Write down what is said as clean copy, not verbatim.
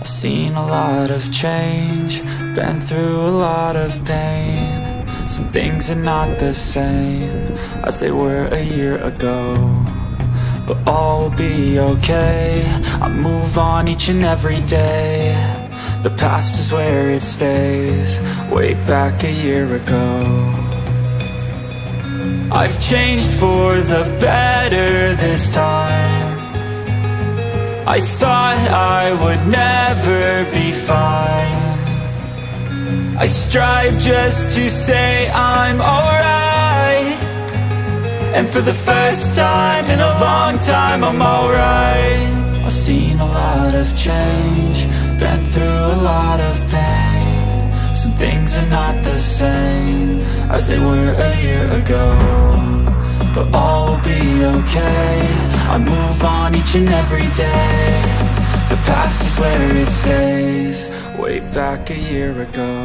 I've seen a lot of change, been through a lot of pain. Some things are not the same as they were a year ago, but all will be okay. I move on each and every day. The past is where it stays, way back a year ago. I've changed for the better this time. I thought I would never be fine. I strive just to say I'm alright, and for the first time in a long time I'm alright. I've seen a lot of change, been through a lot of pain. Some things are not the same as they were a year ago, but all will be okay. I move on each and every day. The past is where it stays, way back a year ago.